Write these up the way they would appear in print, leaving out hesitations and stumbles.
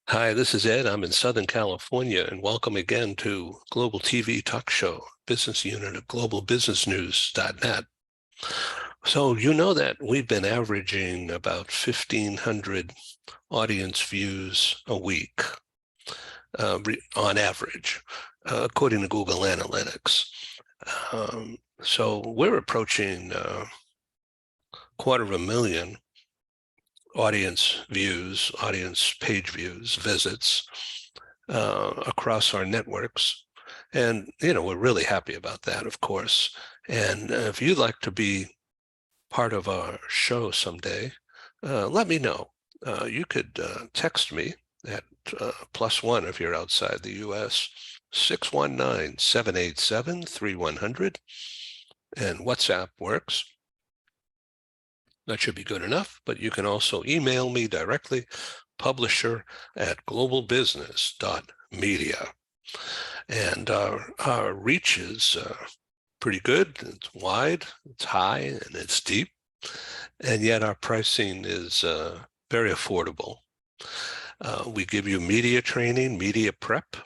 Hi, this is Ed. I'm in Southern California, and welcome again to Global TV Talk Show, business unit of globalbusinessnews.net. So you know that we've been averaging about 1,500 audience views a week on average, according to Google Analytics. So we're approaching 250,000 audience views, audience page views, visits across our networks. And, we're really happy about that, of course. And if you'd like to be part of our show someday, let me know. You could text me at +1 if you're outside the US, 619-787-3100. And WhatsApp works. That should be good enough, but you can also email me directly, publisher@globalbusiness.media. And our reach is pretty good. It's wide, it's high, and it's deep. And yet our pricing is very affordable. We give you media training, media prep,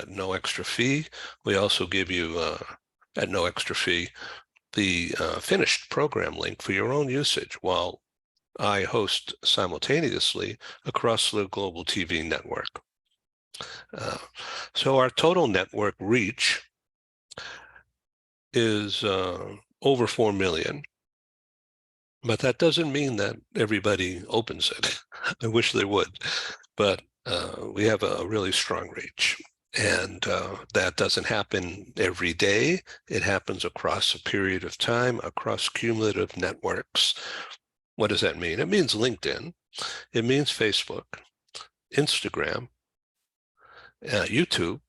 no extra fee. We also give you, at no extra fee, the finished program link for your own usage while I host simultaneously across the global TV network. So our total network reach is over 4 million, but that doesn't mean that everybody opens it. I wish they would, but we have a really strong reach. And that doesn't happen every day. It happens across a period of time, across cumulative networks. What does that mean? It means LinkedIn. It means Facebook, Instagram, YouTube,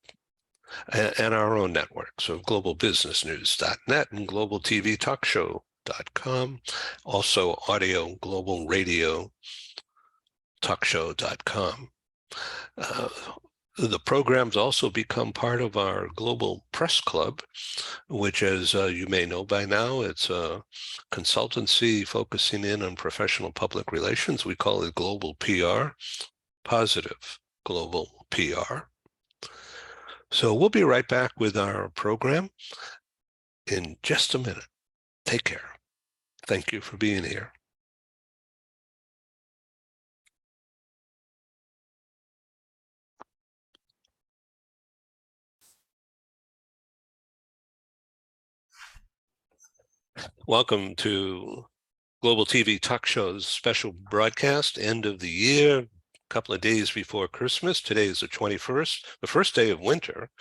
and our own network. So globalbusinessnews.net and globaltvtalkshow.com. Also audio, global radio talkshow.com. The programs also become part of our Global Press Club, which, as you may know by now, it's a consultancy focusing in on professional public relations. We call it Global PR, Positive Global PR. So we'll be right back with our program in just a minute. Take care. Thank you for being here. Welcome to Global TV Talk Show's special broadcast, end of the year, a couple of days before Christmas. Today is the 21st, the first day of winter,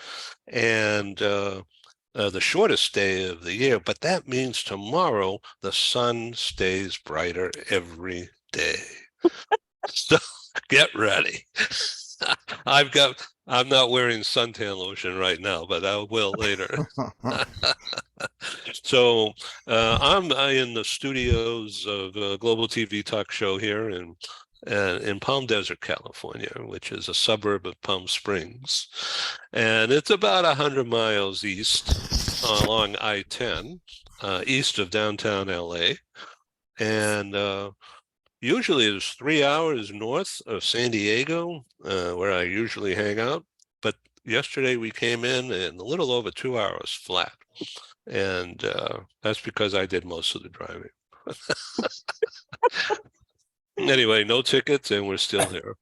and the shortest day of the year. But that means tomorrow the sun stays brighter every day. So get ready. I'm not wearing suntan lotion right now, but I will later. So I'm in the studios of Global TV Talk Show here in Palm Desert, California, which is a suburb of Palm Springs. And it's about 100 miles east along I-10, east of downtown LA. And usually it's 3 hours north of San Diego, where I usually hang out. But yesterday we came in a little over 2 hours flat. And that's because I did most of the driving. Anyway, no tickets, and we're still here.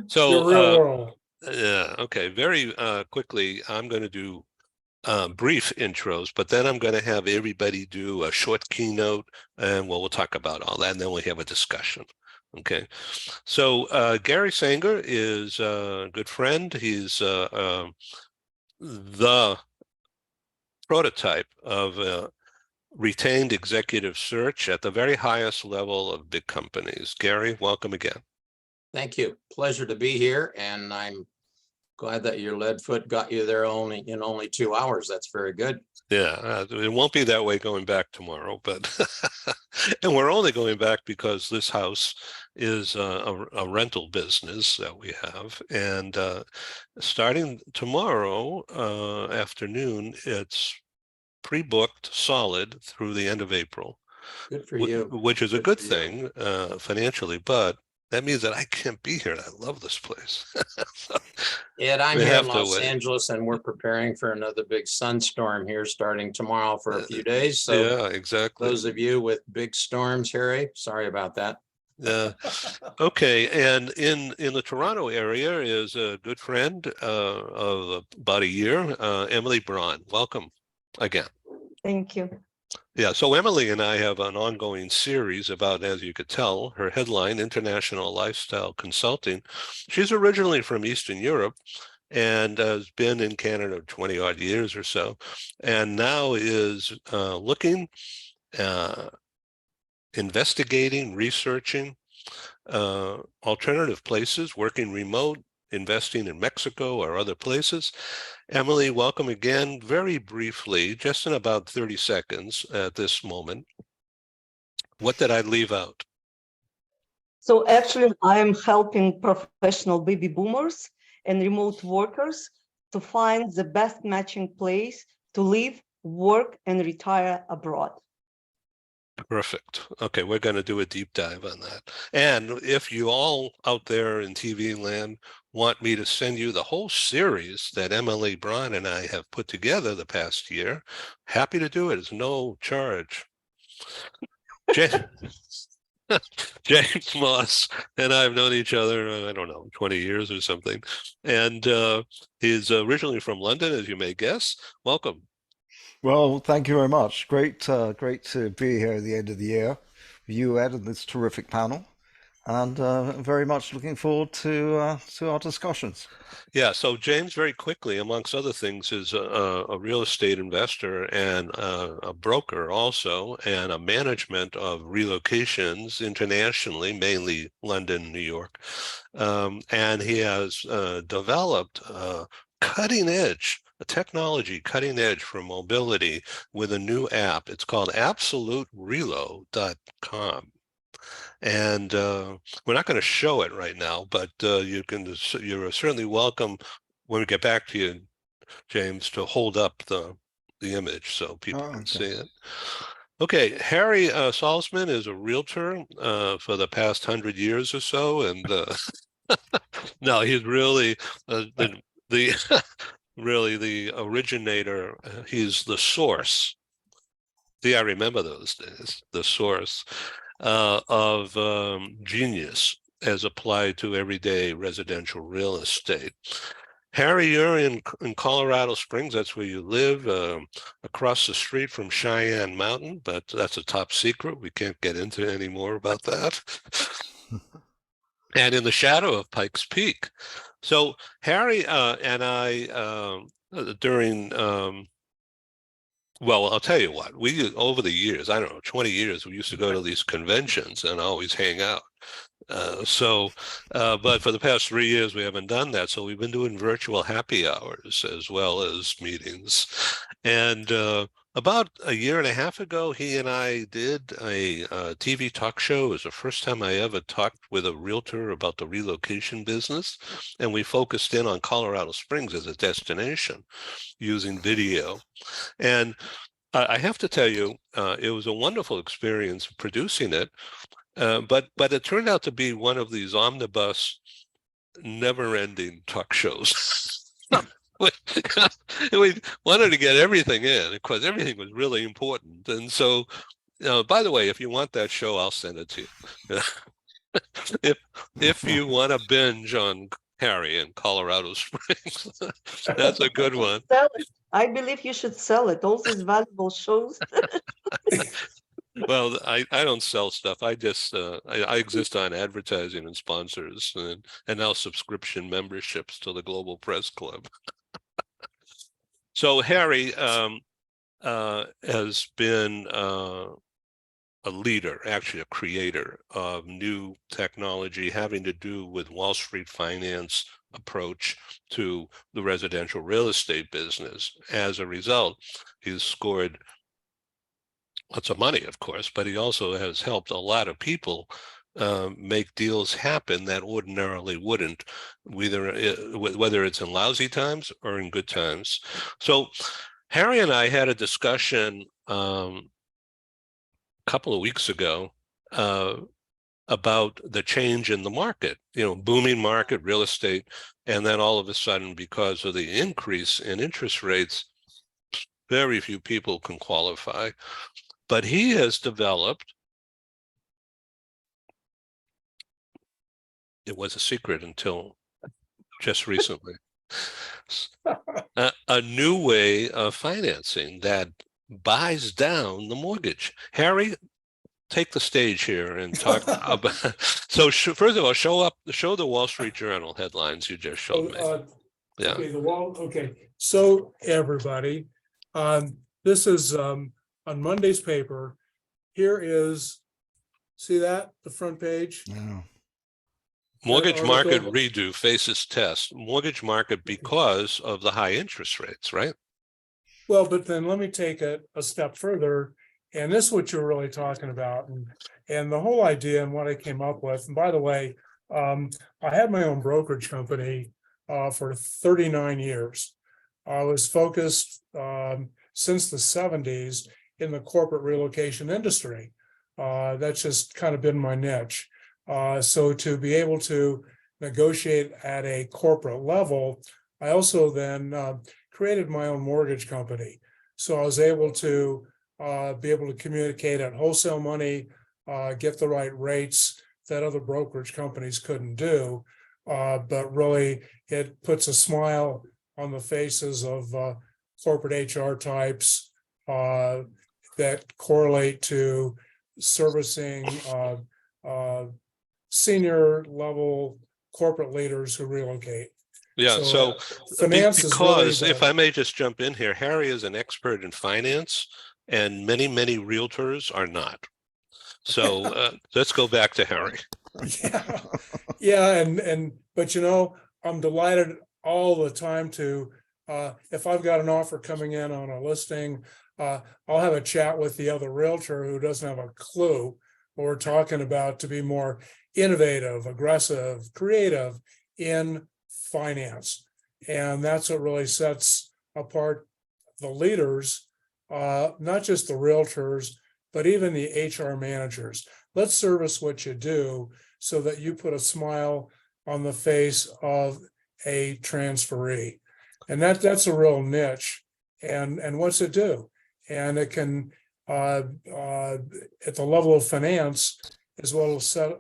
So, the real world. yeah, okay. Very quickly, I'm going to do brief intros, but then I'm going to have everybody do a short keynote, and we'll talk about all that, and then we have a discussion. Okay. So Gary Sanger is a good friend. He's the prototype of retained executive search at the very highest level of big companies. Gary, welcome again. Thank you. Pleasure to be here, and I'm glad that your lead foot got you there in only 2 hours. That's very good. Yeah, it won't be that way going back tomorrow, but and we're only going back because this house is a rental business that we have, and starting tomorrow afternoon, it's pre-booked solid through the end of April. Good for you. Which is a good thing financially, but that means that I can't be here. I love this place. So Ed, I'm we here in have to Los wait. Angeles and we're preparing for another big sunstorm here starting tomorrow for a few days. So Yeah, exactly. those of you with big storms, Harry, sorry about that. Yeah. Okay, and in the Toronto area is a good friend of about a year, Emily Braun. Welcome again. Thank you. Yeah, so Emily and I have an ongoing series about, as you could tell, her headline, International Lifestyle Consulting. She's originally from Eastern Europe and has been in Canada 20 odd years or so, and now is looking, investigating, researching alternative places, working remote, investing in Mexico or other places. Emily, welcome again. Very briefly, just in about 30 seconds at this moment, what did I leave out? So actually, I am helping professional baby boomers and remote workers to find the best matching place to live, work, and retire abroad. Perfect. Okay, we're going to do a deep dive on that. And if you all out there in TV land want me to send you the whole series that Emily Braun and I have put together the past year, happy to do it. It's no charge. James Moss and I have known each other, I don't know, 20 years or something. And he's originally from London, as you may guess. Welcome. Well, thank you very much. Great to be here at the end of the year with you, Ed, and this terrific panel, and very much looking forward to our discussions. Yeah, so James, very quickly, amongst other things, is a real estate investor and a broker also, and a management of relocations internationally, mainly London, New York. And he has developed cutting edge, a technology cutting edge for mobility with a new app. It's called absoluterelo.com. And we're not going to show it right now, but you're certainly welcome when we get back to you, James, to hold up the image so people can see it. Okay, Harry Salzman is a realtor for the past 100 years or so, and no, he's really the really the originator. He's the source. See, I remember those days. The source of genius as applied to everyday residential real estate. Harry, you're in Colorado Springs. That's where you live, across the street from Cheyenne Mountain, but that's a top secret. We can't get into any more about that. And in the shadow of Pikes Peak. So Harry and I, during well, I'll tell you what, we, over the years, I don't know, 20 years, we used to go to these conventions and always hang out. But for the past 3 years, we haven't done that. So we've been doing virtual happy hours as well as meetings. And about a year and a half ago, he and I did a TV talk show. It was the first time I ever talked with a realtor about the relocation business. And we focused in on Colorado Springs as a destination using video. And I have to tell you, it was a wonderful experience producing it. But it turned out to be one of these omnibus, never-ending talk shows. We wanted to get everything in because everything was really important. And so, by the way, if you want that show, I'll send it to you. If you want to binge on Harry in Colorado Springs, that's a good one. Sell it. I believe you should sell it. All these valuable shows. Well, I don't sell stuff. I just I exist on advertising and sponsors and now subscription memberships to the Global Press Club. So Harry has been a leader, actually a creator of new technology having to do with Wall Street finance approach to the residential real estate business. As a result, he's scored lots of money, of course, but he also has helped a lot of people make deals happen that ordinarily wouldn't, whether it's in lousy times or in good times. So Harry and I had a discussion a couple of weeks ago about the change in the market, booming market, real estate, and then all of a sudden, because of the increase in interest rates, very few people can qualify. But he has developed, it was a secret until just recently, a new way of financing that buys down the mortgage. Harry, take the stage here and talk about. So first of all, show the Wall Street Journal headlines you just showed me. Yeah. Okay, okay. So everybody, this is on Monday's paper. Here is, see that, the front page? Yeah. Mortgage That market article. redo faces test. Mortgage market because of the high interest rates, right? Well, but then let me take it a step further. And this is what you're really talking about. And the whole idea and what I came up with, and by the way, I had my own brokerage company for 39 years. I was focused since the 70s in the corporate relocation industry. That's just kind of been my niche. So to be able to negotiate at a corporate level, I also then created my own mortgage company. So I was able to be able to communicate at wholesale money, get the right rates that other brokerage companies couldn't do. But really, it puts a smile on the faces of corporate HR types that correlate to servicing senior level corporate leaders who relocate. Yeah, so finance is really because if I may just jump in here, Harry is an expert in finance and many realtors are not. So let's go back to Harry. Yeah, but I'm delighted all the time to if I've got an offer coming in on a listing, I'll have a chat with the other realtor who doesn't have a clue what we're talking about, to be more innovative, aggressive, creative in finance. And that's what really sets apart the leaders, not just the realtors, but even the HR managers. Let's service what you do so that you put a smile on the face of a transferee. And that's a real niche. And what's it do? And it can, at the level of finance, as well as set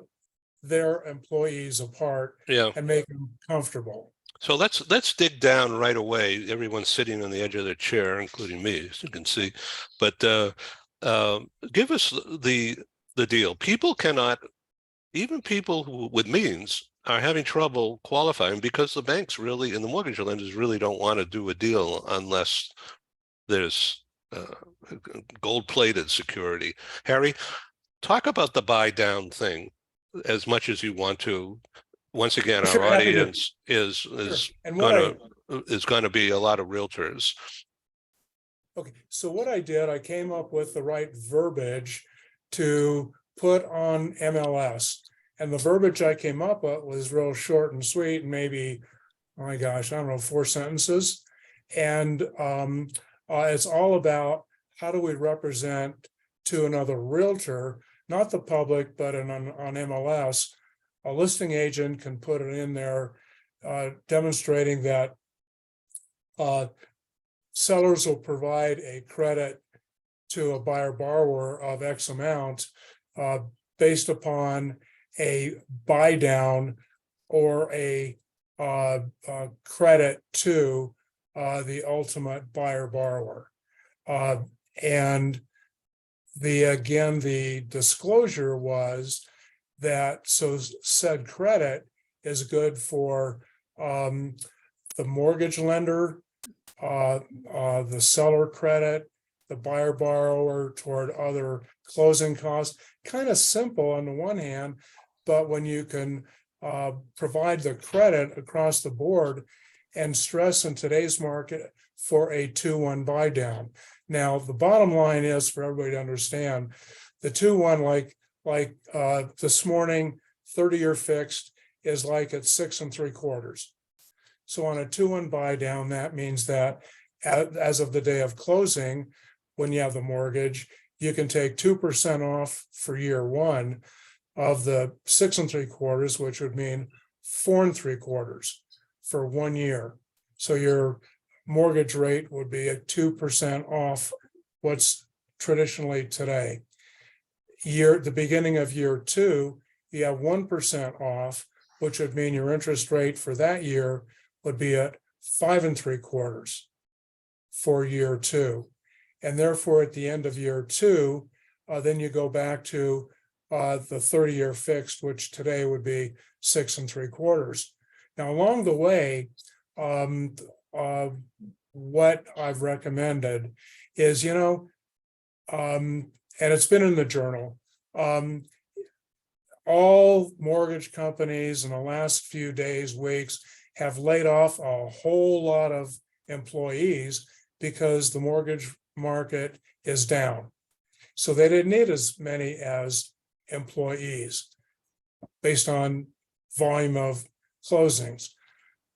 their employees apart and make them comfortable. So let's dig down right away. Everyone's sitting on the edge of their chair, including me, as you can see. But give us the deal. People cannot, even people who with means, are having trouble qualifying because the banks really and the mortgage lenders really don't want to do a deal unless there's gold-plated security. Harry, talk about the buy down thing as much as you want to. Once again, our audience is going to be a lot of realtors. Okay, so what I did, I came up with the right verbiage to put on MLS. And the verbiage I came up with was real short and sweet, and maybe, oh my gosh, I don't know, 4 sentences. And it's all about how do we represent to another realtor, not the public, but on MLS. A listing agent can put it in there, demonstrating that sellers will provide a credit to a buyer borrower of X amount based upon a buy down or a credit to the ultimate buyer borrower. And the disclosure was that so said credit is good for the mortgage lender, the seller credit, the buyer borrower toward other closing costs. Kind of simple on the one hand, but when you can provide the credit across the board and stress in today's market for a 2-1 buy down. Now, the bottom line is for everybody to understand, the 2-1, like this morning, 30-year fixed is like at 6 3/4. So on a 2-1 buy down, that means that as of the day of closing, when you have the mortgage, you can take 2% off for year one, of the 6 3/4, which would mean 4 3/4 for 1 year. So your mortgage rate would be at 2% off what's traditionally today. The beginning of year 2, you have 1% off, which would mean your interest rate for that year would be at 5 3/4 for year 2. And therefore, at the end of year 2, then you go back to the 30-year fixed, which today would be 6 3/4. Now, along the way, what I've recommended is, and it's been in the journal, all mortgage companies in the last few days, weeks, have laid off a whole lot of employees because the mortgage market is down. So they didn't need as many as employees based on volume of closings.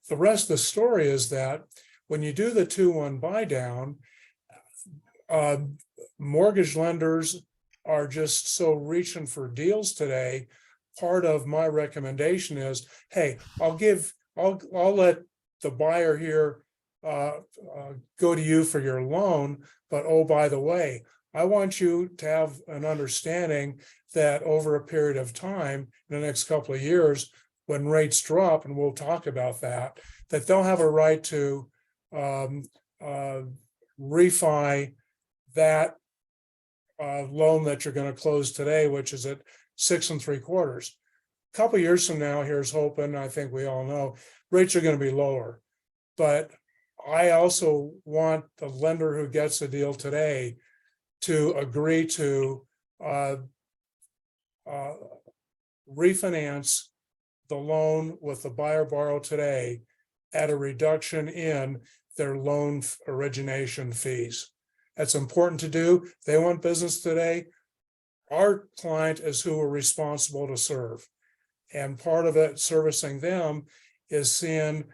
The rest of the story is that when you do the 2-1 buy down, mortgage lenders are just so reaching for deals today. Part of my recommendation is, hey, I'll let the buyer here go to you for your loan, but oh, by the way, I want you to have an understanding that over a period of time, in the next couple of years, when rates drop, and we'll talk about that they'll have a right to refi that loan that you're going to close today, which is at 6 3/4. A couple of years from now, here's hoping, I think we all know, rates are going to be lower. But I also want the lender who gets a deal today to agree to refinance the loan with the buyer borrow today at a reduction in their loan origination fees. That's important to do. They want business today. Our client is who we're responsible to serve. And part of it, servicing them, is seeing,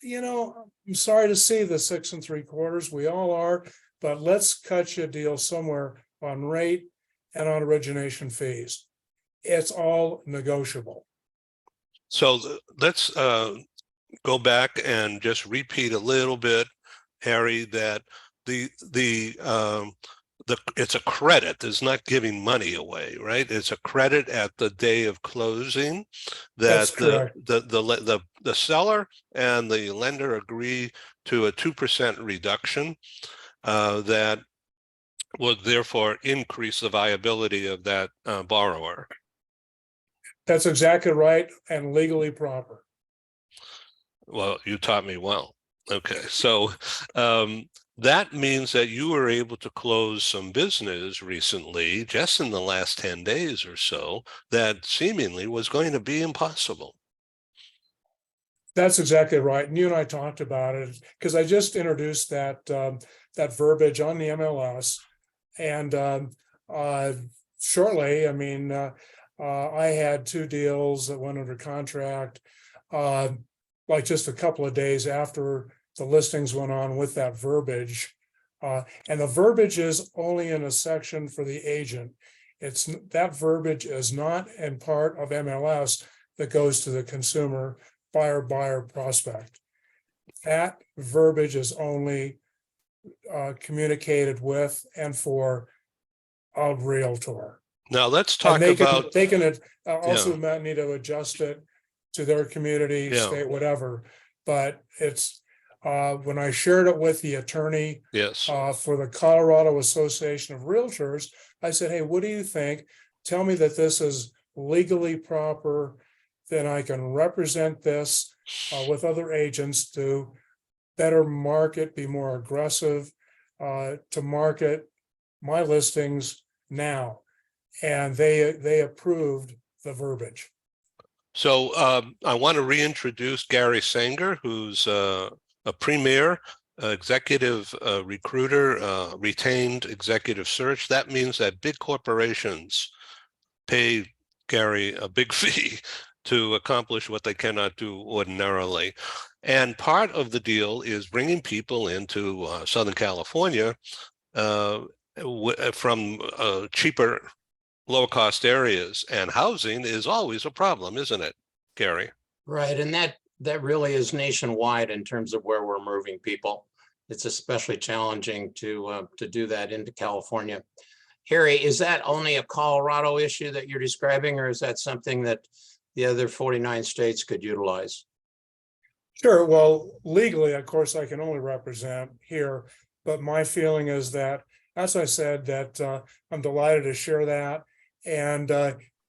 I'm sorry to see the 6 3/4, we all are, but let's cut you a deal somewhere on rate and on origination fees. It's all negotiable. So let's go back and just repeat a little bit, Harry, that it's a credit. It's not giving money away, right? It's a credit at the day of closing that the seller and the lender agree to a 2% reduction that would therefore increase the viability of that borrower. That's exactly right and legally proper. Well, you taught me well. Okay, so that means that you were able to close some business recently, just in the last 10 days or so, that seemingly was going to be impossible. That's exactly right. And you and I talked about it because I just introduced that verbiage on the MLS. And shortly, I had 2 deals that went under contract, like just a couple of days after the listings went on with that verbiage. And the verbiage is only in a section for the agent. That verbiage is not in part of MLS that goes to the consumer, buyer, prospect. That verbiage is only communicated with and for a realtor. Now let's talk about. They can also need to adjust it to their community, state, whatever. But it's when I shared it with the attorney for the Colorado Association of Realtors, I said, hey, what do you think? Tell me that this is legally proper. Then I can represent this with other agents to better market, be more aggressive to market my listings now. And they approved the verbiage. So I want to reintroduce Gary Sanger, who's a premier executive recruiter, retained executive search. That means that big corporations pay Gary a big fee to accomplish what they cannot do ordinarily. And part of the deal is bringing people into Southern California from cheaper lower cost areas, and housing is always a problem, isn't it, Gary? Right, and that really is nationwide in terms of where we're moving people. It's especially challenging to do that into California. Harry, is that only a Colorado issue that you're describing, or is that something that the other 49 states could utilize? Sure. Well, legally, of course, I can only represent here, but my feeling is that, as I said, that I'm delighted to share that and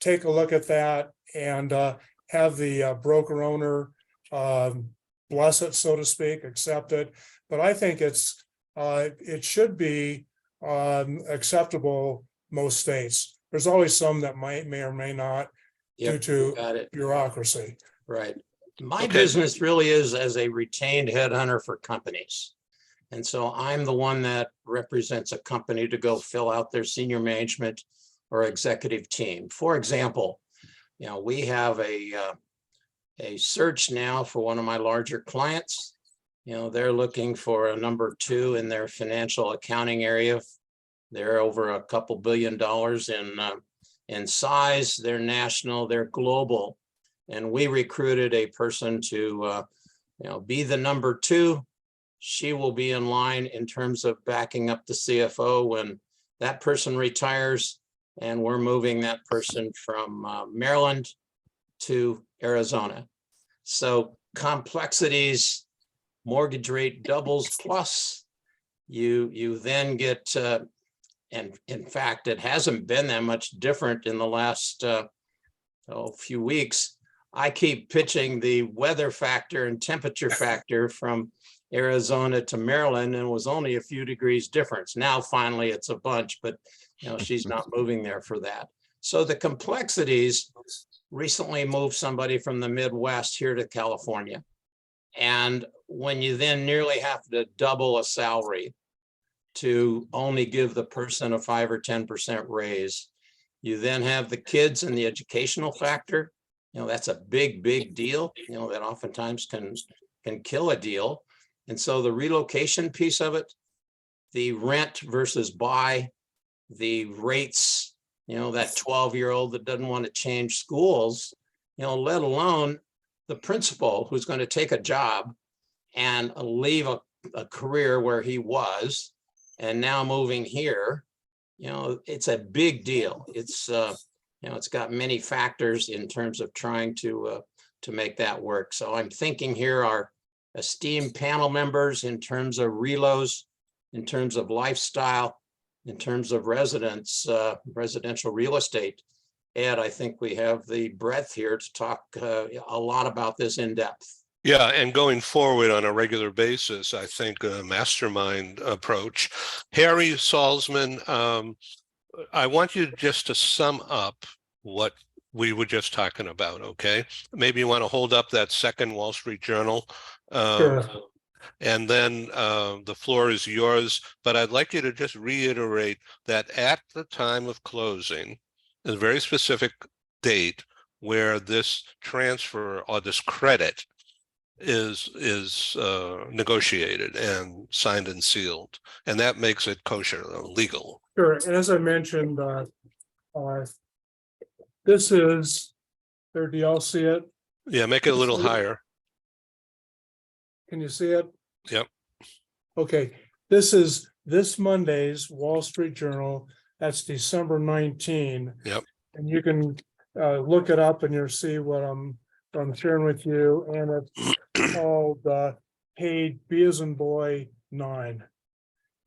take a look at that and have the broker owner bless it, so to speak, accept it. But I think it should be acceptable most states. There's always some that may or may not due to Got it. bureaucracy. Right. My Okay. business really is as a retained headhunter for companies. And so I'm the one that represents a company to go fill out their senior management or executive team. For example, we have a search now for one of my larger clients. They're looking for a number 2 in their financial accounting area. They're over a couple $2 billion in size. They're national, they're global. And we recruited a person to be the number 2. She will be in line in terms of backing up the CFO when that person retires. And we're moving that person from Maryland to Arizona. So complexities, mortgage rate doubles, plus you then get, and in fact, it hasn't been that much different in the last few weeks. I keep pitching the weather factor and temperature factor from Arizona to Maryland, and it was only a few degrees difference. Now, finally, it's a bunch, but she's not moving there for that. So the complexities recently moved somebody from the Midwest here to California. And when you then nearly have to double a salary to only give the person a 5 or 10% raise, you then have the kids and the educational factor. That's a big deal, that oftentimes can kill a deal. And so the relocation piece of it, the rent versus buy, the rates, that 12-year-old that doesn't want to change schools, let alone the principal who's going to take a job and leave a career where he was and now moving here, it's a big deal. It's it's got many factors in terms of trying to make that work. So I'm thinking here our esteemed panel members in terms of relos, in terms of lifestyle, in terms of residential real estate. Ed, I think we have the breadth here to talk a lot about this in depth. Yeah, and going forward on a regular basis, I think a mastermind approach. Harry Salzman, I want you just to sum up what we were just talking about, okay? Maybe you want to hold up that second Wall Street Journal. Sure. And then the floor is yours, but I'd like you to just reiterate that at the time of closing, a very specific date where this transfer or this credit is negotiated and signed and sealed, and that makes it kosher, legal. Sure. And as I mentioned, this is, or do y'all see it? Yeah, make it a little higher. Can you see it? Yep. Okay, this is this Monday's Wall Street Journal. That's December 19. Yep. And you can look it up and you'll see what I'm sharing with you. And it's called Paid B as in boy 9.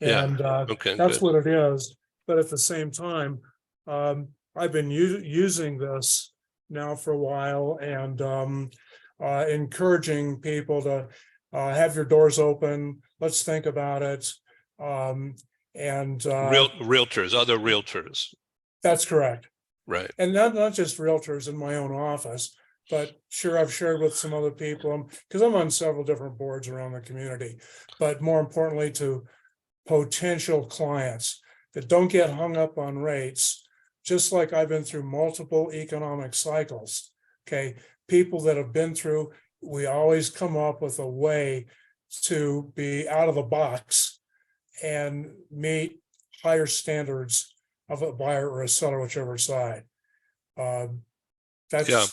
And Okay, that's good. what it is. But at the same time, I've been using this now for a while and encouraging people to have your doors open. Let's think about it. Realtors, other realtors. That's correct. Right. And not just realtors in my own office, but sure, I've shared with some other people because I'm on several different boards around the community, but more importantly to potential clients that don't get hung up on rates, just like I've been through multiple economic cycles. Okay. People that have been through, we always come up with a way to be out of the box and meet higher standards of a buyer or a seller, whichever side. That's Yeah,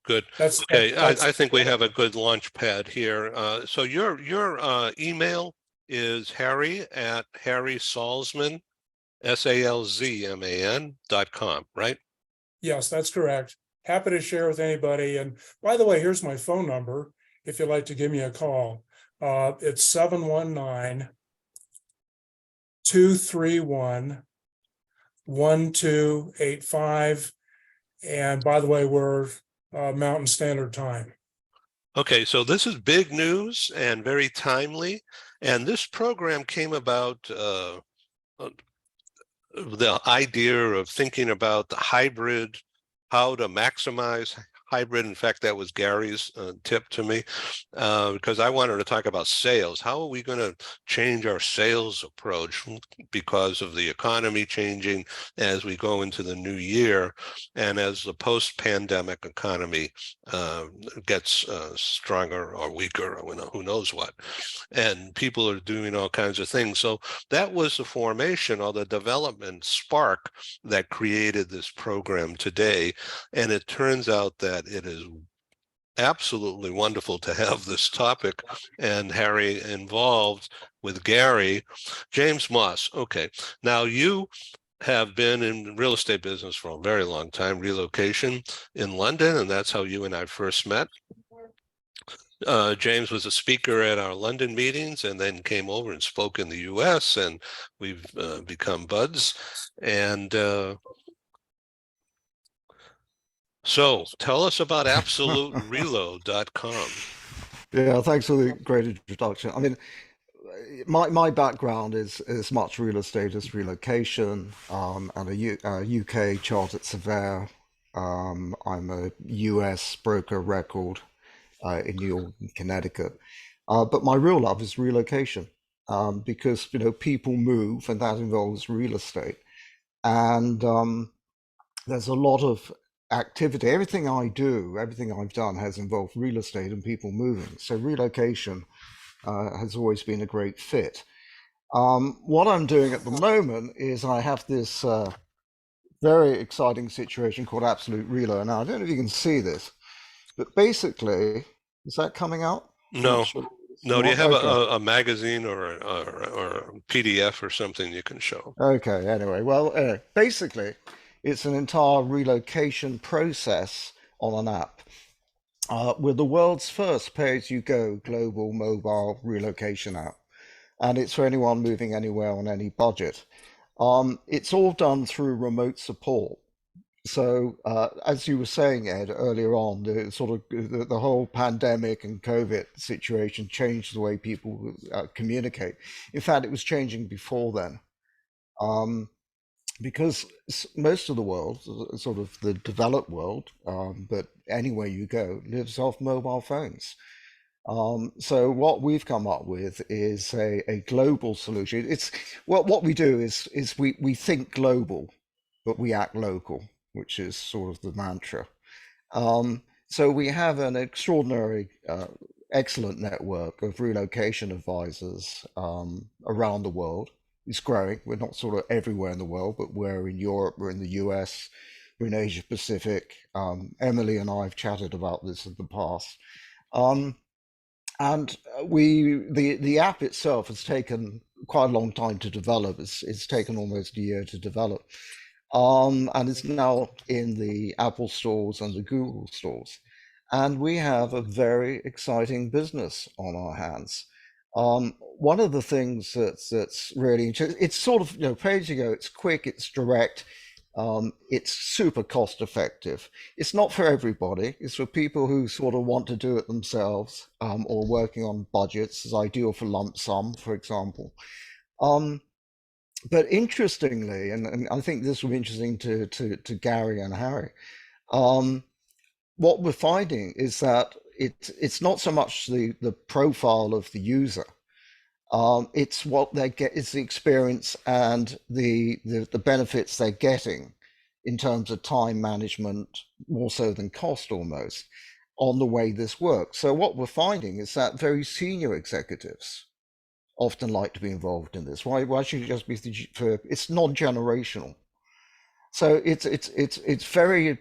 good. that's Okay, that's I think we have a good launch pad here. So your email is Harry Salzman, SALZMAN.com, right? yes, that's correct. Happy to share with anybody. And by the way, here's my phone number if you'd like to give me a call. It's 719-231-1285. And by the way, we're Mountain Standard Time. Okay, so this is big news and very timely. And this program came about the idea of thinking about the hybrid, how to maximize hybrid. In fact, that was Gary's tip to me, because I wanted to talk about sales. How are we going to change our sales approach because of the economy changing as we go into the new year and as the post-pandemic economy gets stronger or weaker, or who knows what, and people are doing all kinds of things. So that was the formation or the development spark that created this program today. And it turns out that it is absolutely wonderful to have this topic and Harry involved with Gary. James Moss. Okay, now you have been in real estate business for a very long time, relocation in London, and that's how you and I first met. James was a speaker at our London meetings and then came over and spoke in the US, and we've become buds. And so tell us about absolutereload.com. Yeah, thanks for the great introduction. I mean, my background is much real estate as relocation. I'm a UK chartered surveyor. I'm a US broker record in New York and Connecticut. But my real love is relocation, because people move and that involves real estate. And there's a lot of activity. Everything I do, everything I've done has involved real estate and people moving. So relocation has always been a great fit. What I'm doing at the moment is I have this very exciting situation called Absolute Reload. Now, I don't know if you can see this, but basically, is that coming out? No. Sure. No, do you have Okay. a magazine or a PDF or something you can show? Okay, anyway, well, basically, it's an entire relocation process on an app. We're the world's first pay-as-you-go global mobile relocation app, and it's for anyone moving anywhere on any budget. It's all done through remote support. So, as you were saying, Ed, earlier on, the whole pandemic and COVID situation changed the way people communicate. In fact, it was changing before then. Because most of the world, sort of the developed world, but anywhere you go, lives off mobile phones. So what we've come up with is a global solution. It's what we do is we think global, but we act local, which is sort of the mantra. So we have an extraordinary, excellent network of relocation advisors around the world. It's growing. We're not sort of everywhere in the world, but we're in Europe, we're in the US, we're in Asia Pacific. Emily and I have chatted about this in the past. And the app itself has taken quite a long time to develop. It's taken almost a year to develop. And it's now in the Apple stores and the Google stores. And we have a very exciting business on our hands. One of the things that's really it's sort of pay-as-you-go. It's quick, it's direct, it's super cost effective. It's not for everybody. It's for people who sort of want to do it themselves, or working on budgets. It's ideal for lump sum, for example. But interestingly, and I think this will be interesting to Gary and Harry, what we're finding is that it's not so much the profile of the user. It's what they get, it's the experience and the benefits they're getting in terms of time management, more so than cost almost, on the way this works. So what we're finding is that very senior executives often like to be involved in this. Why should it just be it's non-generational? So it's very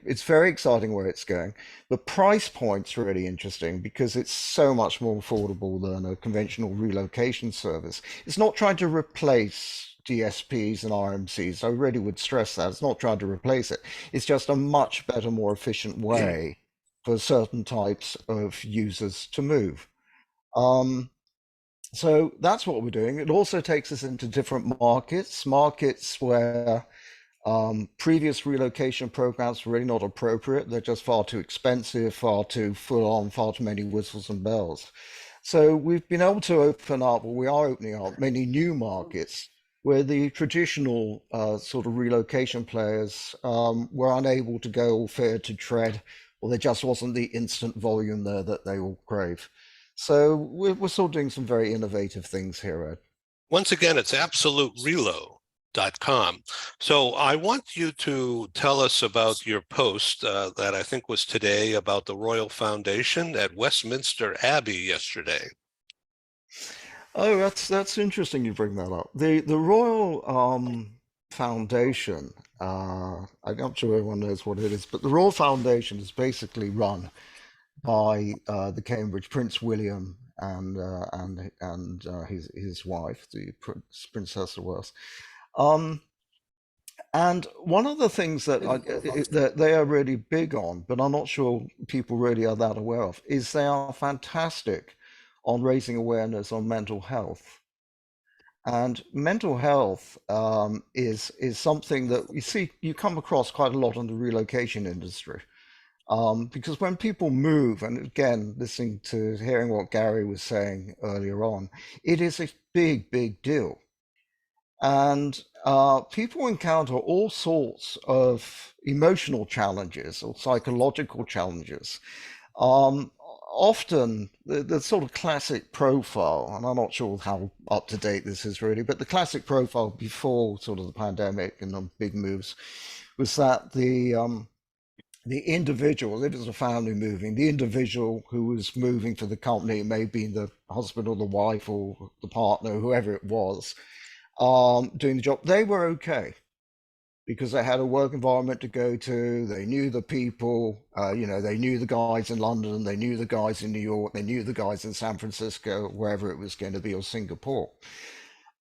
exciting where it's going. The price point's really interesting because it's so much more affordable than a conventional relocation service. It's not trying to replace DSPs and RMCs. I really would stress that. It's not trying to replace it. It's just a much better, more efficient way for certain types of users to move. So that's what we're doing. It also takes us into different markets where previous relocation programs were really not appropriate. They're just far too expensive, far too full on, far too many whistles and bells. So we've been able to open up, or we are opening up many new markets where the traditional sort of relocation players were unable to go or fair to tread, or there just wasn't the instant volume there that they all crave. So we're still doing some very innovative things here, Ed. Once again, it's absoluterelo.com. So I want you to tell us about your post that I think was today about the Royal Foundation at Westminster Abbey yesterday. Oh, that's interesting you bring that up. The Royal Foundation, I'm not sure everyone knows what it is, but the Royal Foundation is basically run by the Cambridge Prince William and his wife, the Princess of Wales. And one of the things that they are really big on, but I'm not sure people really are that aware of, is they are fantastic on raising awareness on mental health. And mental health is something that you come across quite a lot in the relocation industry. Because when people move, and again, hearing what Gary was saying earlier on, it is a big deal. And people encounter all sorts of emotional challenges or psychological challenges. Often the sort of classic profile, and I'm not sure how up to date this is really, but the classic profile before sort of the pandemic and the big moves was that the individual, if it was a family moving, the individual who was moving for the company, it may be the husband or the wife or the partner, whoever it was, doing the job, they were okay because they had a work environment to go to. They knew the people, they knew the guys in London, they knew the guys in New York, they knew the guys in San Francisco, wherever it was going to be, or Singapore.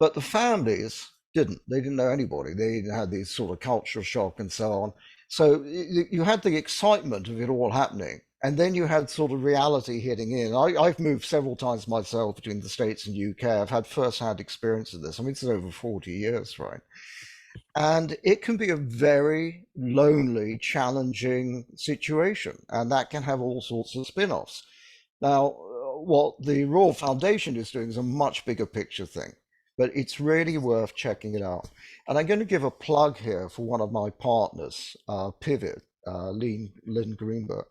But the families didn't. They didn't know anybody. They had this sort of cultural shock and so on. So you had the excitement of it all happening. And then you had sort of reality hitting in. I've moved several times myself between the States and UK. I've had first-hand experience of this. I mean, it's over 40 years, right? And it can be a very lonely, challenging situation. And that can have all sorts of spin-offs. Now, what the Royal Foundation is doing is a much bigger picture thing, but it's really worth checking it out. And I'm going to give a plug here for one of my partners, Pivot, Lynn Greenberg,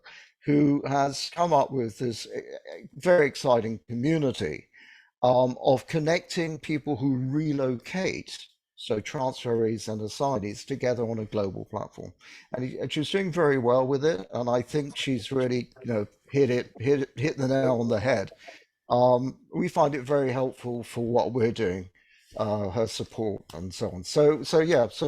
who has come up with this very exciting community of connecting people who relocate, so transferees and assignees, together on a global platform. And she's doing very well with it. And I think she's really, hit the nail on the head. We find it very helpful for what we're doing, her support and so on. So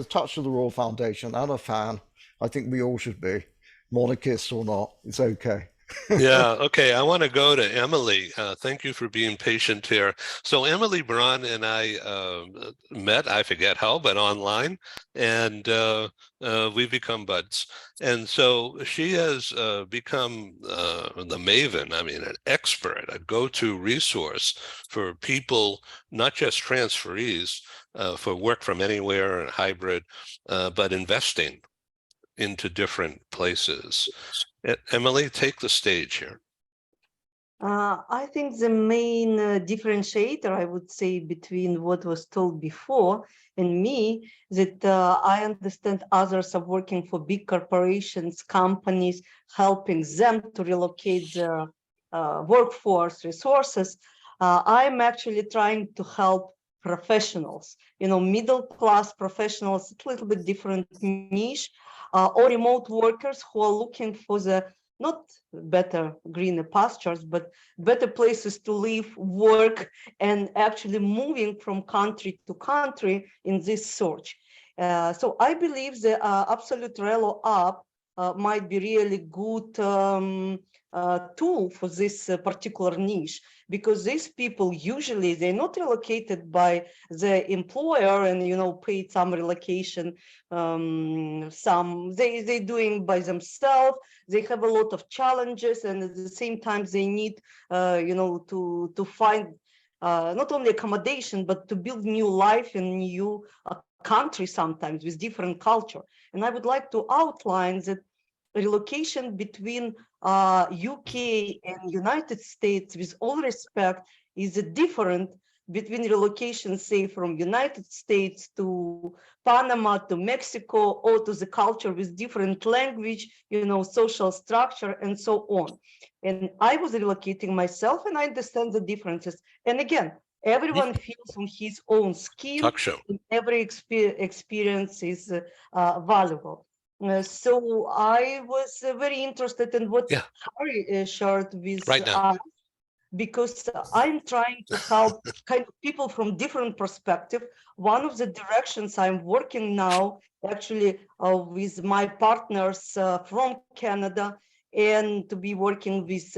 touch of the Royal Foundation. I'm a fan. I think we all should be, monarchist or not. It's okay. Yeah, okay. I want to go to Emily. Thank you for being patient here. So Emily Braun and I met, I forget how, but online, and we've become buds. And so she has become the maven, I mean, an expert, a go-to resource for people, not just transferees, for work from anywhere and hybrid, but investing into different places. Emily, take the stage here. I think the main differentiator, I would say, between what was told before and me, that I understand others are working for big corporations, companies, helping them to relocate their workforce resources. I'm actually trying to help professionals, middle-class professionals, a little bit different niche, or remote workers who are looking for the not better greener pastures, but better places to live, work, and actually moving from country to country in this search. So I believe the Absolute Relo app might be really good tool for this particular niche, because these people usually they're not relocated by the employer and paid some relocation, some they're doing by themselves. They have a lot of challenges, and at the same time they need to find not only accommodation but to build new life in new country, sometimes with different culture. And I would like to outline that relocation between UK and United States, with all respect, is different between relocation, say, from United States to Panama to Mexico, or to the culture with different language, social structure, and so on. And I was relocating myself, and I understand the differences. And again, everyone feels on his own skin. Talk show. And every experience is valuable. So I was very interested in what Harry shared with Right now. us, because I'm trying to help kind of people from different perspective. One of the directions I'm working now, actually, with my partners from Canada, and to be working with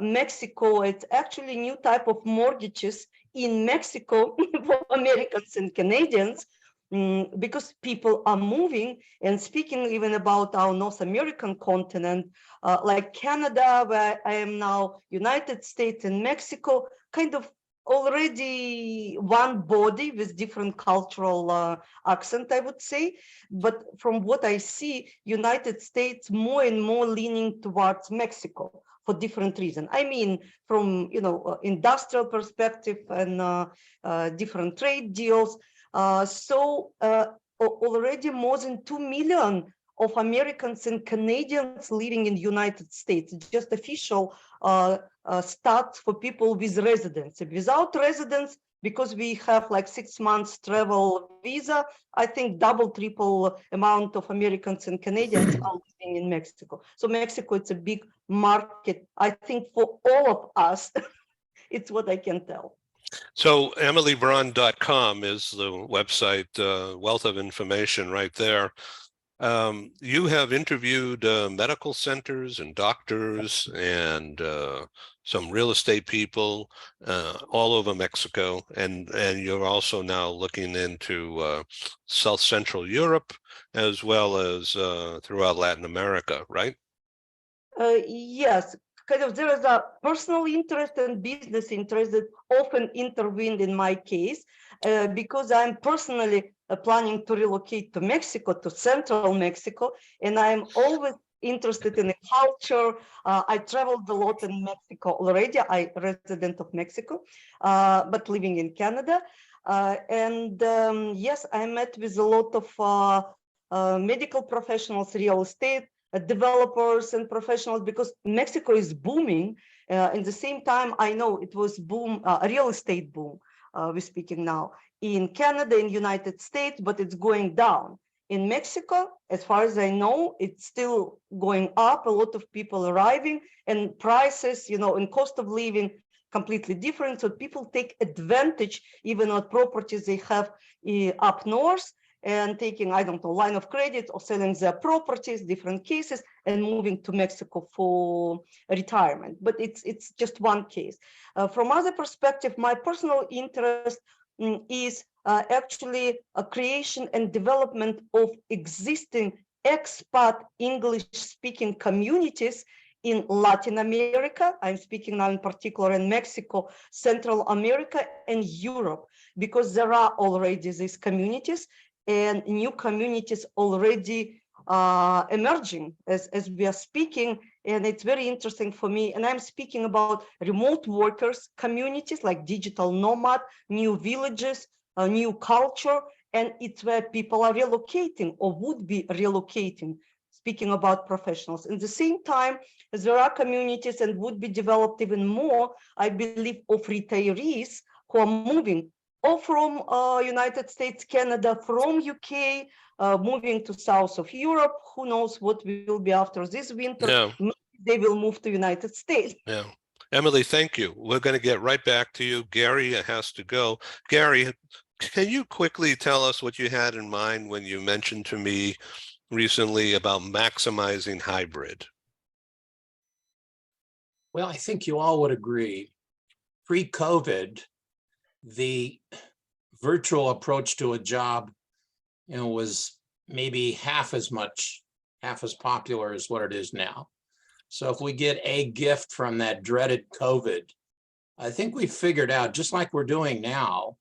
Mexico. It's actually new type of mortgages in Mexico for Americans and Canadians, because people are moving. And speaking even about our North American continent, like Canada, where I am now, United States and Mexico, kind of already one body with different cultural accent, I would say. But from what I see, United States more and more leaning towards Mexico for different reasons. I mean, from industrial perspective and different trade deals. So already more than 2 million of Americans and Canadians living in the United States, just official stats for people with residency. Without residence, because we have like 6 months travel visa, I think double, triple amount of Americans and Canadians are living in Mexico. So Mexico, it's a big market, I think, for all of us. It's what I can tell. So emilybraun.com is the website, wealth of information right there. You have interviewed medical centers and doctors and some real estate people all over Mexico, and you're also now looking into South Central Europe as well as throughout Latin America, right? Yes, kind of there is a personal interest and business interest that often intervened in my case, because I'm personally planning to relocate to Mexico, to central Mexico, and I'm always interested in the culture. I traveled a lot in Mexico already. I'm a resident of Mexico, but living in Canada. Yes, I met with a lot of medical professionals, real estate developers and professionals, because Mexico is booming. At the same time, I know it was real estate boom, we're speaking now, in Canada, in United States, but it's going down. In Mexico, as far as I know, it's still going up, a lot of people arriving, and prices, and cost of living completely different. So people take advantage even of properties they have up north, and taking, I don't know, line of credit or selling their properties, different cases, and moving to Mexico for retirement. But it's just one case. From other perspective, my personal interest is actually a creation and development of existing expat English-speaking communities in Latin America. I'm speaking now in particular in Mexico, Central America, and Europe, because there are already these communities, and new communities already emerging as we are speaking. And it's very interesting for me. And I'm speaking about remote workers communities, like digital nomad, new villages, a new culture, and it's where people are relocating or would be relocating, speaking about professionals. At the same time, there are communities, and would be developed even more, I believe, of retirees who are moving or from United States, Canada, from UK, moving to south of Europe. Who knows what will be after this winter? Yeah. Maybe they will move to United States. Yeah. Emily, thank you. We're going to get right back to you. Gary has to go. Gary, can you quickly tell us what you had in mind when you mentioned to me recently about maximizing hybrid? Well, I think you all would agree, pre-COVID, the virtual approach to a job, was maybe half as popular as what it is now. So if we get a gift from that dreaded COVID, I think we figured out, just like we're doing now,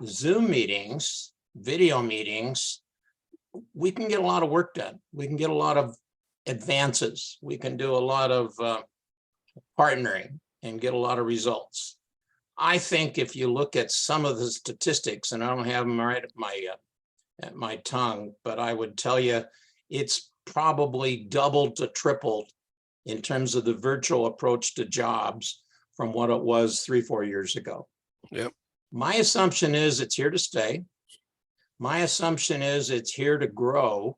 Zoom meetings, video meetings, we can get a lot of work done. We can get a lot of advances. We can do a lot of partnering and get a lot of results. I think if you look at some of the statistics, and I don't have them right at my tongue, but I would tell you it's probably doubled to tripled in terms of the virtual approach to jobs from what it was 3-4 years ago. Yep. My assumption is it's here to stay. My assumption is it's here to grow.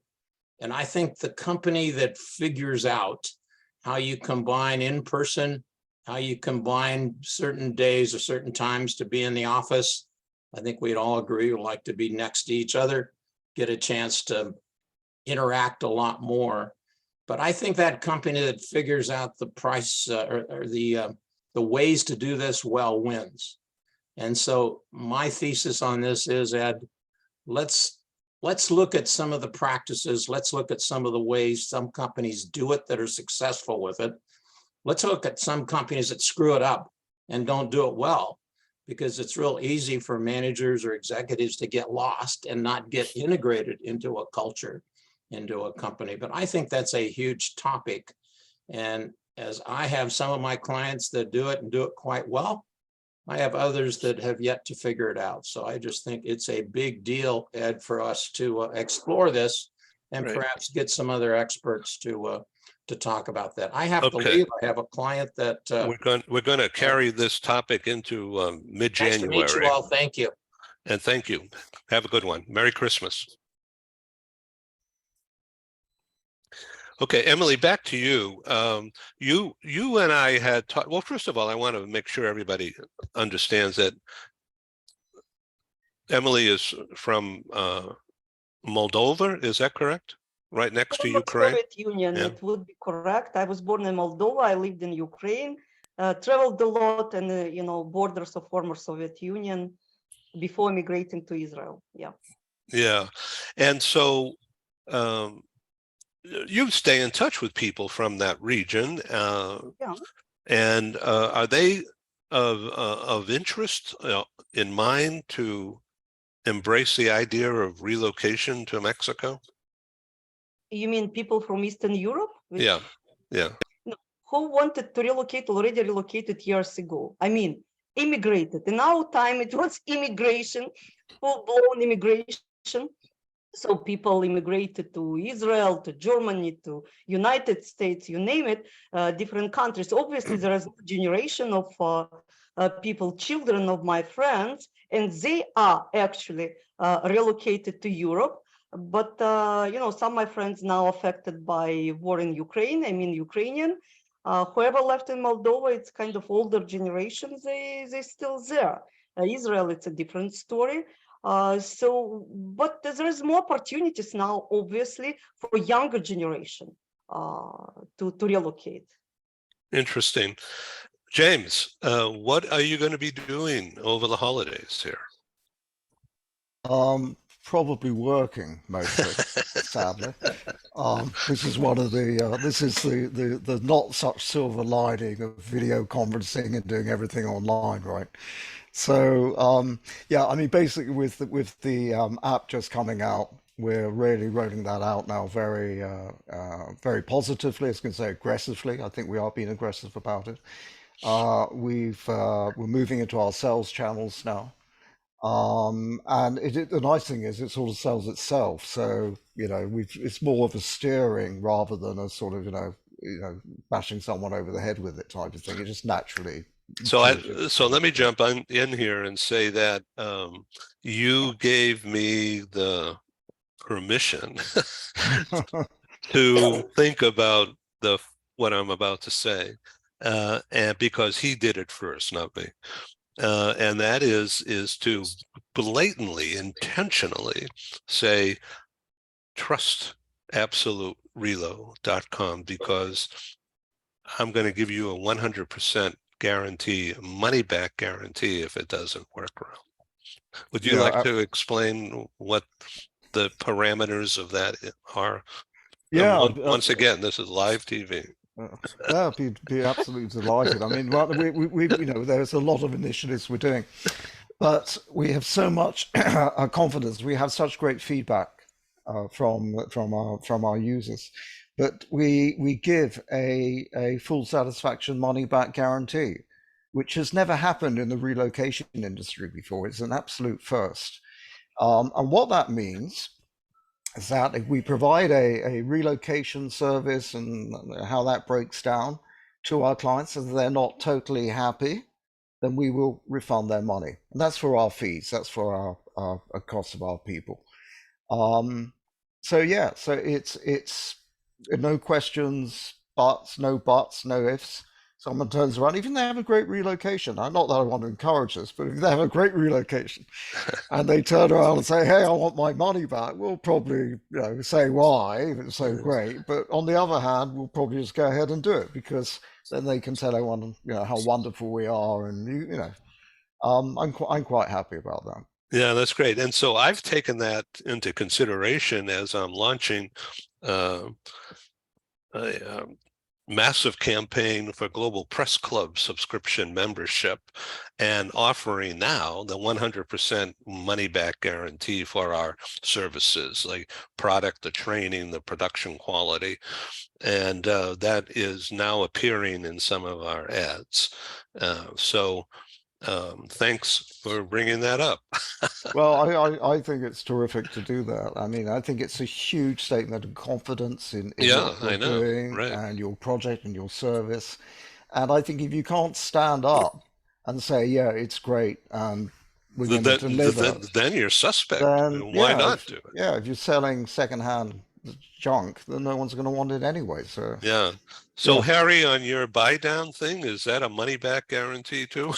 And I think the company that figures out how you combine in person, how you combine certain days or certain times to be in the office, I think we'd all agree we'd like to be next to each other, get a chance to interact a lot more. But I think that company that figures out the price or the ways to do this well wins. And so my thesis on this is, Ed, let's look at some of the practices. Let's look at some of the ways some companies do it that are successful with it. Let's look at some companies that screw it up and don't do it well, because it's real easy for managers or executives to get lost and not get integrated into a culture, into a company. But I think that's a huge topic. And as I have some of my clients that do it and do it quite well, I have others that have yet to figure it out. So I just think it's a big deal, Ed, for us to explore this and Right. perhaps get some other experts to talk about that. I have to Okay. leave. I have a client that We're going to carry this topic into nice to meet you mid-January. all. Thank you. And thank you. Have a good one. Merry Christmas. Okay, Emily, back to you. You and I had talked. Well, first of all, I want to make sure everybody understands that Emily is from Moldova. Is that correct? Right next to Former Ukraine? Soviet Union, Yeah. it would be correct. I was born in Moldova. I lived in Ukraine, traveled a lot, and borders of former Soviet Union before migrating to Israel. Yeah. Yeah. And so you stay in touch with people from that region. Yeah. And are they of interest in mind to embrace the idea of relocation to Mexico? You mean people from Eastern Europe? Yeah, yeah. Who wanted to relocate already relocated years ago? I mean, immigrated. In our time, it was immigration, full-blown immigration. So people immigrated to Israel, to Germany, to United States, you name it, different countries. Obviously, there is a generation of people, children of my friends, and they are actually relocated to Europe. But, some of my friends now affected by war in Ukraine, I mean, Ukrainian, whoever left in Moldova, it's kind of older generations, they're still there. Israel, it's a different story. But there is more opportunities now, obviously, for younger generation to relocate. Interesting. James, what are you going to be doing over the holidays here? Probably working mostly, sadly. This is one of the not such silver lining of video conferencing and doing everything online, right? So yeah, I mean, basically with the app just coming out, we're really rolling that out now very very positively. I was going to say aggressively. I think we are being aggressive about it. We're moving into our sales channels now. And the nice thing is it sort of sells itself. So, it's more of a steering rather than a sort of, bashing someone over the head with it type of thing. It just naturally. So let me jump in here and say that you gave me the permission to think about what I'm about to say, and because he did it first, not me. And that is to blatantly, intentionally say, trust absoluterelo.com, because I'm going to give you a 100% guarantee, money back guarantee if it doesn't work well. Would you like to explain what the parameters of that are? Yeah, Once again, this is live TV. Yeah, be absolutely delighted. I mean, well, we there's a lot of initiatives we're doing, but we have so much confidence. We have such great feedback from our users, but we give a full satisfaction money back guarantee, which has never happened in the relocation industry before. It's an absolute first, and what that means is that if we provide a relocation service and how that breaks down to our clients, and they're not totally happy, then we will refund their money. And that's for our fees. That's for our cost of our people. So yeah, so it's no questions, buts, no ifs. Someone turns around, even if they have a great relocation. Not that I want to encourage this, but if they have a great relocation and they turn around and say, hey, I want my money back, we'll probably say why, if it's so great. But on the other hand, we'll probably just go ahead and do it, because then they can tell everyone how wonderful we are, and I'm quite happy about that. Yeah, that's great. And so I've taken that into consideration as I'm launching a massive campaign for Global Press Club subscription membership, and offering now the 100% money back guarantee for our services, like product, the training, the production quality. And that is now appearing in some of our ads. Thanks for bringing that up. Well, I think it's terrific to do that. I mean, I think it's a huge statement of confidence in what you're doing, right, and your project and your service. And I think if you can't stand up and say, yeah, it's great, and we're going to deliver, then you're suspect. Then why not do it? Yeah, if you're selling secondhand junk, then no one's going to want it anyway. So yeah. So Harry, on your buy down thing, is that a money back guarantee too?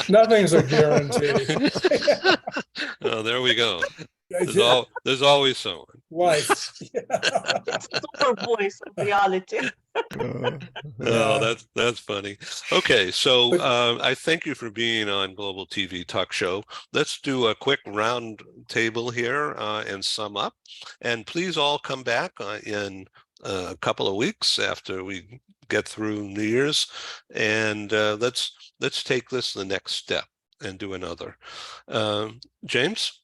Nothing's a guarantee. Oh, there we go. There's always someone. Life. It's a super voice of reality. Oh, that's funny. Okay, so I thank you for being on Global TV Talk Show. Let's do a quick round table here and sum up. And please all come back in a couple of weeks after we get through New Year's, and let's take this the next step and do another. James,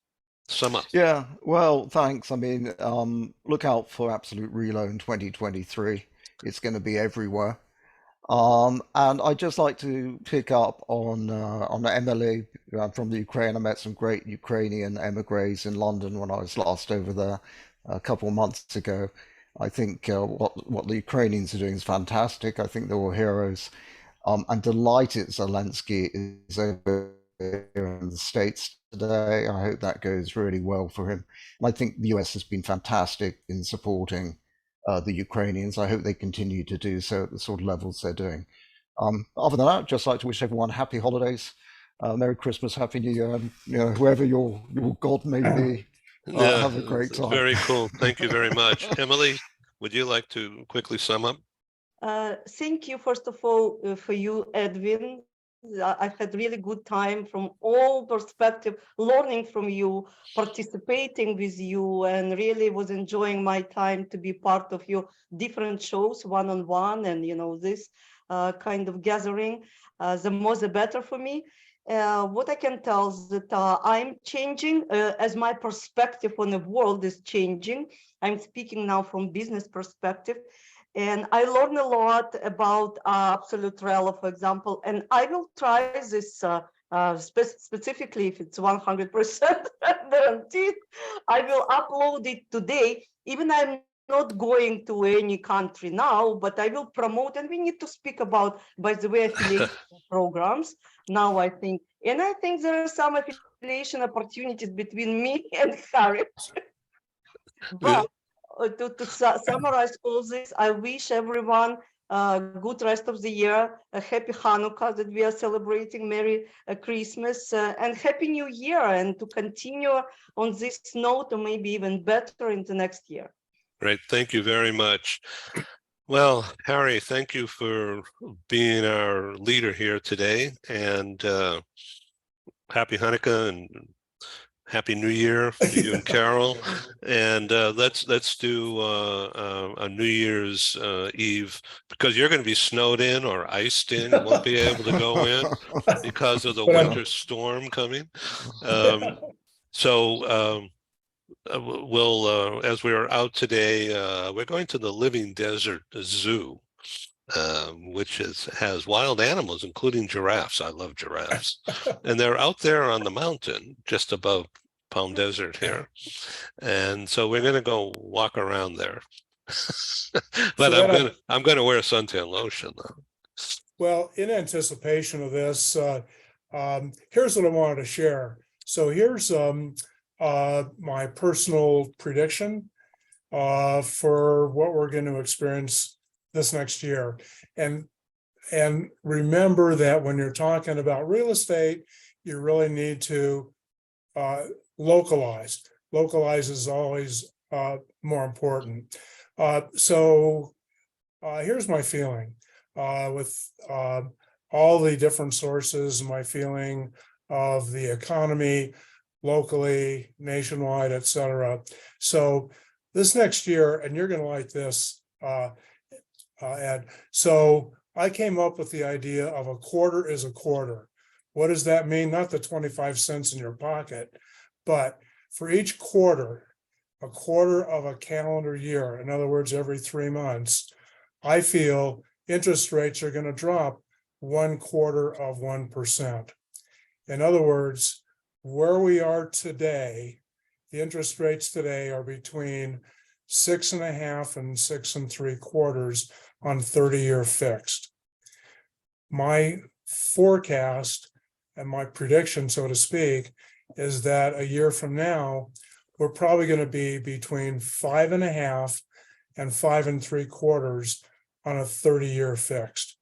sum up. Yeah, well, thanks. I mean, look out for Absolute Relo in 2023. It's going to be everywhere. And I'd just like to pick up on Emily from the Ukraine. I met some great Ukrainian emigres in London when I was last over there a couple of months ago. I think what the Ukrainians are doing is fantastic. I think they're all heroes. I'm delighted Zelensky is over here in the States today. I hope that goes really well for him. And I think the US has been fantastic in supporting the Ukrainians. I hope they continue to do so at the sort of levels they're doing. Other than that, I'd just like to wish everyone happy holidays, Merry Christmas, Happy New Year, and whoever your God may be, have a great time. Very cool. Thank you very much. Emily, would you like to quickly sum up? Thank you, first of all, for you, Edwin. I've had really good time from all perspective, learning from you, participating with you, and really was enjoying my time to be part of your different shows, one-on-one, and this kind of gathering. The more the better for me. What I can tell is that I'm changing as my perspective on the world is changing. I'm speaking now from business perspective. And I learned a lot about Absolute Relo, for example, and I will try this specifically if it's 100% guaranteed. I will upload it today, even I'm not going to any country now, but I will promote, and we need to speak about, by the way, affiliation programs now, I think. And I think there are some affiliation opportunities between me and Harry. But to summarize all this, I wish everyone good rest of the year, a happy Hanukkah that we are celebrating, Merry Christmas, and Happy New Year, and to continue on this note or maybe even better in the next year. Great, thank you very much. Well, Harry, thank you for being our leader here today, and happy Hanukkah and Happy New Year to you and Carol. And let's do a New Year's Eve, because you're going to be snowed in or iced in. You won't be able to go in because of the But I'm- winter storm coming. So we'll, as we are out today, we're going to the Living Desert Zoo, which has wild animals, including giraffes. I love giraffes. And they're out there on the mountain just above Palm Desert here. And so we're going to go walk around there. But So I'm going to wear suntan lotion though. Well, in anticipation of this, here's what I wanted to share. So here's my personal prediction for what we're going to experience this next year. And remember that when you're talking about real estate, you really need to localize. Localize is always more important. So here's my feeling with all the different sources, my feeling of the economy locally, nationwide, et cetera. So this next year, and you're going to like this, Ed. So I came up with the idea of a quarter is a quarter. What does that mean? Not the 25 cents in your pocket, but for each quarter, a quarter of a calendar year, in other words, every 3 months, I feel interest rates are going to drop 0.25%. In other words, where we are today, the interest rates today are between 6.5 and 6.75 on 30-year fixed. My forecast and my prediction, so to speak, is that a year from now, we're probably going to be between 5.5 and 5.75 on a 30-year fixed.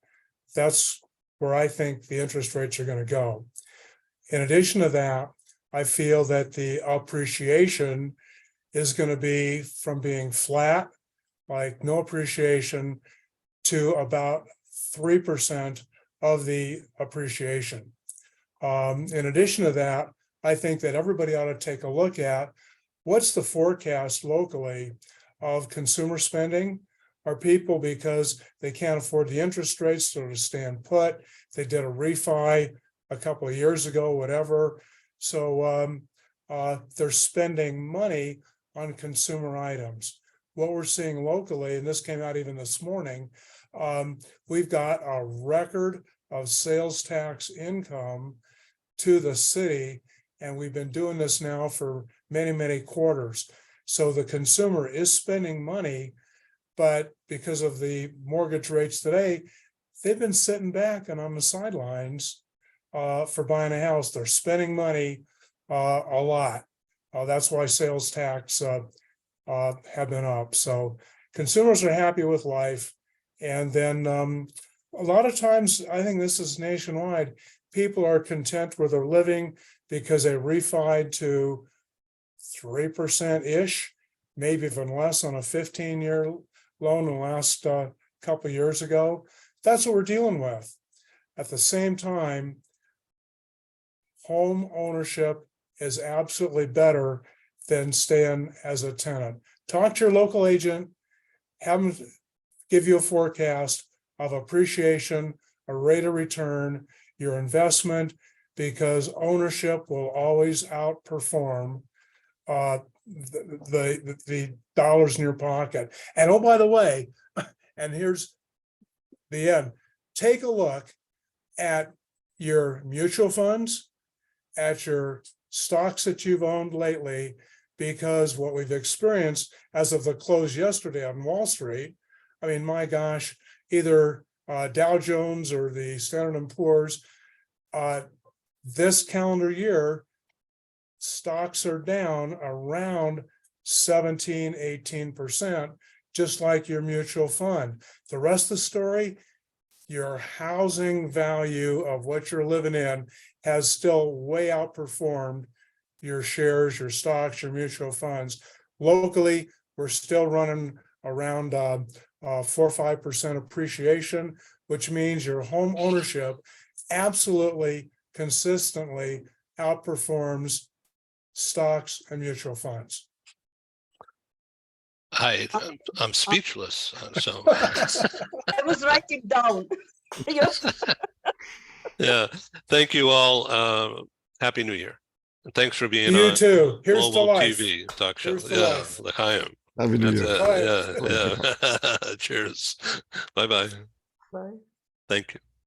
That's where I think the interest rates are going to go. In addition to that, I feel that the appreciation is going to be from being flat, like no appreciation, to about 3% of the appreciation. In addition to that, I think that everybody ought to take a look at what's the forecast locally of consumer spending. Are people, because they can't afford the interest rates, so to stand put, they did a refi a couple of years ago, whatever. So they're spending money on consumer items. What we're seeing locally, and this came out even this morning, we've got a record of sales tax income to the city, and we've been doing this now for many, many quarters. So the consumer is spending money, but because of the mortgage rates today, they've been sitting back and on the sidelines for buying a house. They're spending money a lot. That's why sales tax have been up. So consumers are happy with life. And then a lot of times, I think this is nationwide, people are content where they're living because they refied to 3%-ish, maybe even less on a 15-year loan the last couple of years ago. That's what we're dealing with. At the same time, home ownership is absolutely better than staying as a tenant. Talk to your local agent, have them give you a forecast of appreciation, a rate of return, your investment, because ownership will always outperform the dollars in your pocket. And oh, by the way, and here's the end, take a look at your mutual funds, at your stocks that you've owned lately, because what we've experienced as of the close yesterday on Wall Street, I mean, my gosh, either Dow Jones or the Standard & Poor's, this calendar year, stocks are down around 17-18% just like your mutual fund. The rest of the story, your housing value of what you're living in has still way outperformed your shares, your stocks, your mutual funds. Locally, we're still running around 4 or 5% appreciation, which means your home ownership absolutely consistently outperforms stocks and mutual funds. I'm speechless. So I was writing down. Yes. yeah, thank you all. Happy New Year. And thanks for being You on too. Here's to Global life. TV talk show. Here's to Yeah, life. l'chaim. Happy New That's Year. it. Bye. Yeah, yeah. Cheers. Bye-bye. Bye. Thank you.